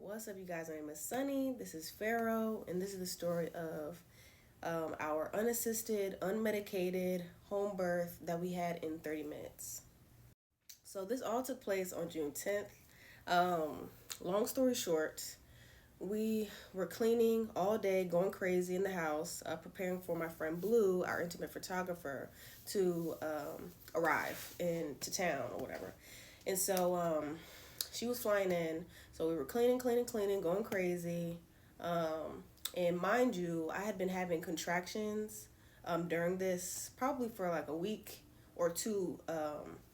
What's up, you guys? My name is Sunny. This is Pharaoh, and this is the story of our unassisted, unmedicated home birth that we had in 30 minutes. So, this all took place on June 10th. Long story short, we were cleaning all day, going crazy in the house, preparing for my friend Blue, our intimate photographer, to arrive into town or whatever. And so she was flying in. So we were cleaning, going crazy. And mind you, I had been having contractions during this probably for like a week or two,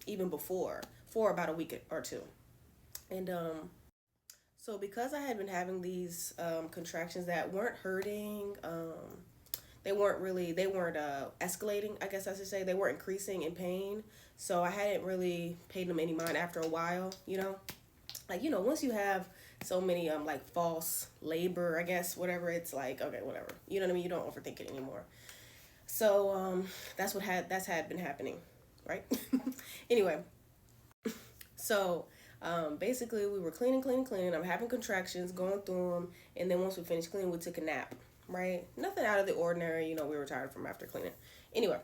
even before, for about a week or two. And so because I had been having these contractions that weren't hurting, they weren't escalating, I guess I should say. They weren't increasing in pain. So I hadn't really paid them any mind after a while, once you have so many like false labor, I guess, whatever, it's like, okay, whatever. You know what I mean? You don't overthink it anymore. So that's had been happening, right? Anyway, so basically we were cleaning. I'm having contractions, going through them, and then once we finished cleaning, we took a nap, right? Nothing out of the ordinary, we were tired from after cleaning. Anyway,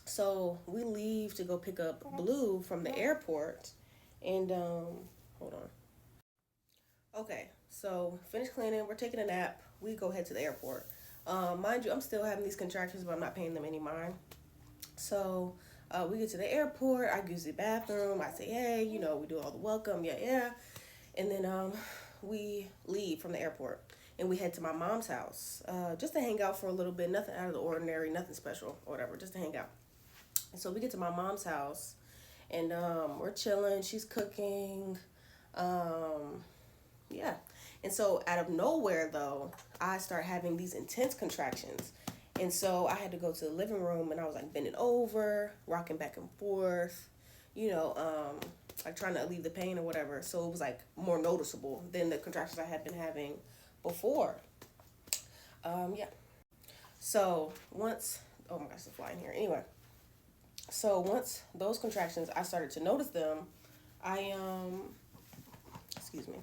so we leave to go pick up Blue from the airport, and hold on. Okay, so finish cleaning, we're taking a nap, we go head to the airport. Mind you, I'm still having these contractions, but I'm not paying them any mind. So we get to the airport, I use the bathroom, I say, hey, we do all the welcome, yeah. And then we leave from the airport and we head to my mom's house just to hang out for a little bit, nothing out of the ordinary, nothing special or whatever, just to hang out. And so we get to my mom's house and we're chilling, she's cooking, yeah. And so out of nowhere, though, I start having these intense contractions. And so I had to go to the living room and I was like bending over, rocking back and forth, like trying to alleviate the pain or whatever. So it was like more noticeable than the contractions I had been having before. Yeah. So once, oh my gosh, it's flying here. Anyway, so once those contractions, I started to notice them, excuse me.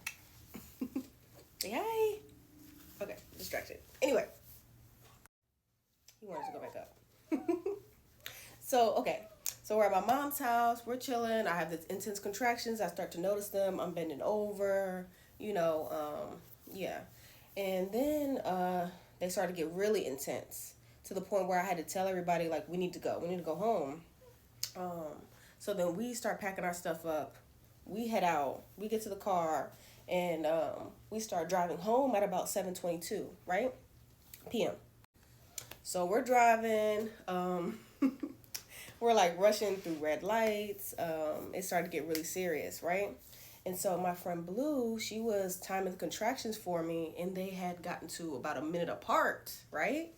Say hi. Okay, distracted. Anyway, he wanted to go back up. So we're at my mom's house. We're chilling. I have these intense contractions. I start to notice them. I'm bending over, yeah. And then they started to get really intense to the point where I had to tell everybody, like, we need to go. We need to go home. So then we start packing our stuff up. We head out. We get to the car. And we start driving home at about 7:22, right? p.m. So we're driving. We're like rushing through red lights. It started to get really serious, right? And so my friend Blue, she was timing the contractions for me, and they had gotten to about a minute apart, right?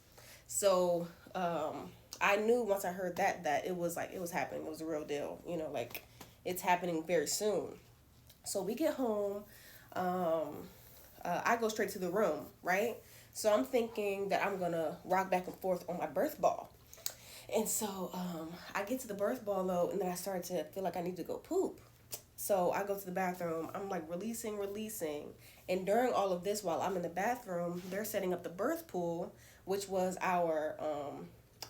So I knew once I heard that it was happening. It was a real deal, like it's happening very soon. So we get home. I go straight to the room, right? So I'm thinking that I'm gonna rock back and forth on my birth ball. And so I get to the birth ball though, and then I start to feel like I need to go poop. So I go to the bathroom, I'm like releasing. And during all of this, while I'm in the bathroom, they're setting up the birth pool, which was our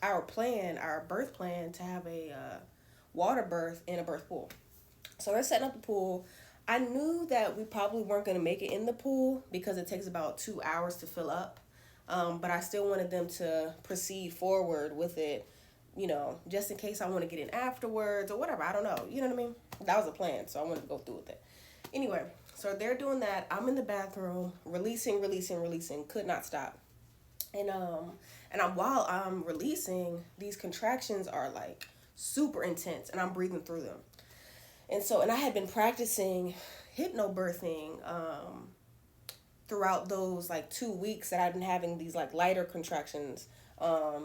birth plan to have a water birth in a birth pool. So they're setting up the pool. I knew that we probably weren't going to make it in the pool because it takes about 2 hours to fill up. But I still wanted them to proceed forward with it, just in case I want to get in afterwards or whatever. I don't know. You know what I mean? That was the plan. So I wanted to go through with it. Anyway, so they're doing that. I'm in the bathroom, releasing, could not stop. And while I'm releasing, these contractions are like super intense and I'm breathing through them. And I had been practicing hypnobirthing throughout those like 2 weeks that I've been having these like lighter contractions,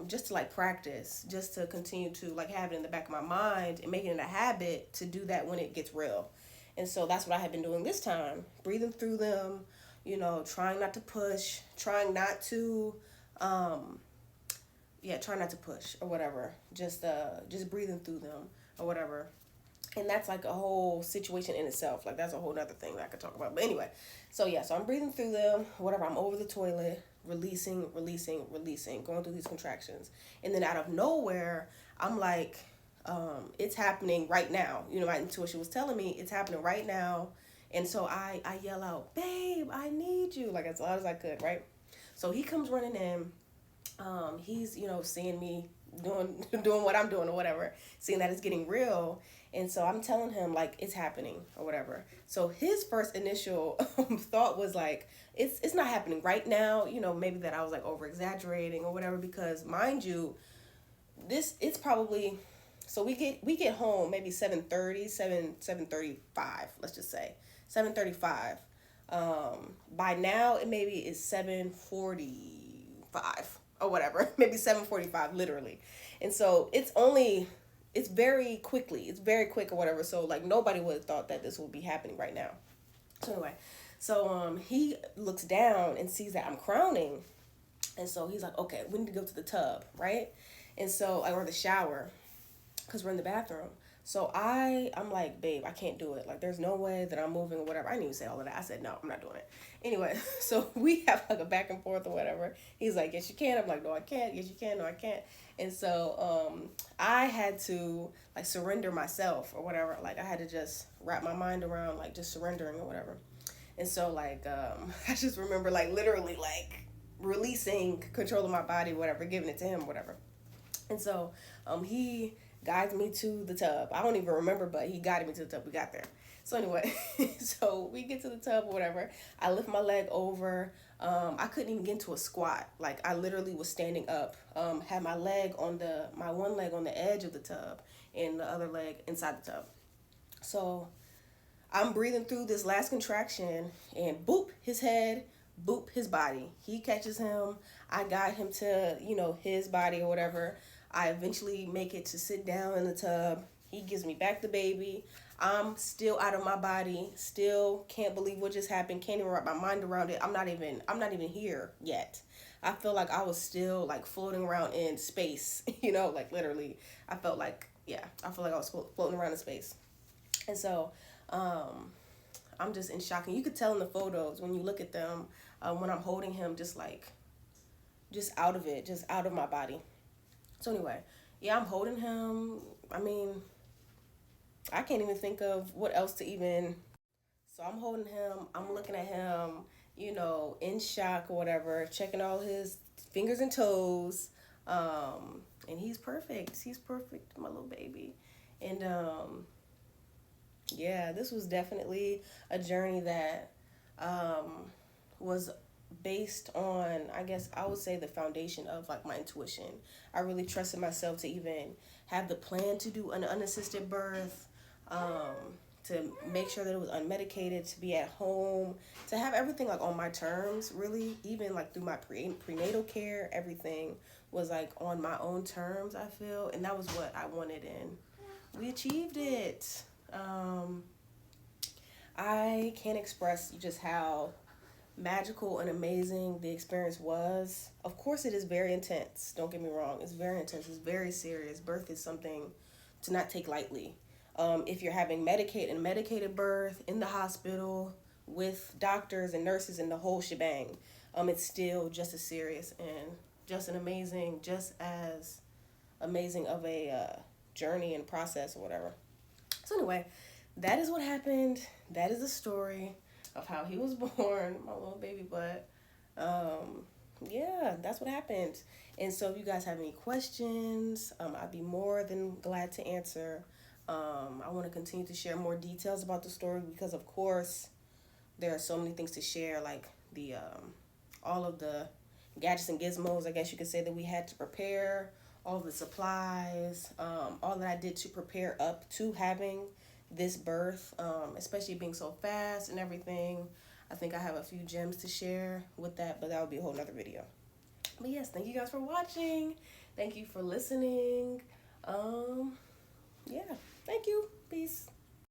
just to like practice, just to continue to like have it in the back of my mind and making it a habit to do that when it gets real. And so that's what I had been doing this time, breathing through them, trying not to push, trying not to push or whatever, just breathing through them or whatever. And that's like a whole situation in itself. Like that's a whole other thing that I could talk about. But anyway, so yeah, so I'm breathing through them, whatever. I'm over the toilet, releasing, going through these contractions. And then out of nowhere, I'm like, it's happening right now. You know, my intuition was telling me it's happening right now. And so I yell out, babe, I need you, like as loud as I could, right? So he comes running in. He's, you know, seeing me doing what I'm doing or whatever, seeing that it's getting real. And so I'm telling him like it's happening or whatever. So his first initial thought was like, it's not happening right now, you know, maybe that I was like over exaggerating or whatever, because mind you, it's probably, so we get home maybe 7:35, let's just say 7:35. By now it maybe is 7:45 or whatever, maybe 7:45 literally. And so it's very quickly, it's very quick or whatever. So like nobody would have thought that this would be happening right now. So anyway, so he looks down and sees that I'm crowning. And so he's like, okay, we need to go to the tub, right? And so, like, or the shower, because we're in the bathroom. So I'm like, babe, I can't do it. Like, there's no way that I'm moving or whatever. I didn't even say all of that. I said, no, I'm not doing it. Anyway, so we have like a back and forth or whatever. He's like, yes, you can. I'm like, no, I can't. Yes, you can. No, I can't. And so I had to like surrender myself or whatever. Like, I had to just wrap my mind around like just surrendering or whatever. And so like I just remember like literally like releasing control of my body, whatever, giving it to him, whatever. And so he guides me to the tub. I don't even remember, but he guided me to the tub. We got there. So anyway, so we get to the tub or whatever. I lift my leg over. I couldn't even get into a squat. Like I literally was standing up. Had my one leg on the edge of the tub and the other leg inside the tub. So I'm breathing through this last contraction and boop, his head, boop, his body. He catches him. I guide him to, you know, his body or whatever. I eventually make it to sit down in the tub. He gives me back the baby. I'm still out of my body. Still can't believe what just happened. Can't even wrap my mind around it. I'm not even here yet. I feel like I was still like floating around in space, you know, like literally. I felt like, yeah, I feel like I was floating around in space. And so, I'm just in shock. And you could tell in the photos when you look at them, when I'm holding him, just out of it, just out of my body. So anyway, yeah, I'm holding him. I mean, I can't even think of what else to even. So I'm holding him. I'm looking at him, you know, in shock or whatever, checking all his fingers and toes. And he's perfect. He's perfect, my little baby. And yeah, this was definitely a journey that was based on, I guess I would say, the foundation of like my intuition. I really trusted myself to even have the plan to do an unassisted birth, to make sure that it was unmedicated, to be at home, to have everything like on my terms, really, even like through my prenatal care, everything was like on my own terms, I feel. And that was what I wanted, and we achieved it. I can't express just how magical and amazing the experience was. Of course, it is very intense. Don't get me wrong. It's very intense. It's very serious. Birth is something to not take lightly. If you're having medicated birth in the hospital with doctors and nurses and the whole shebang, it's still just as serious and just as amazing of a journey and process or whatever. So anyway, that is what happened. That is the story of how he was born, my little baby butt. Yeah, that's what happened. And so if you guys have any questions, I'd be more than glad to answer. I want to continue to share more details about the story because, of course, there are so many things to share, like the all of the gadgets and gizmos, I guess you could say, that we had to prepare, all the supplies, all that I did to prepare up to having this birth, especially being so fast and everything. I think I have a few gems to share with that, but that would be a whole nother video. But yes, thank you guys for watching. Thank you for listening. Yeah, thank you. Peace.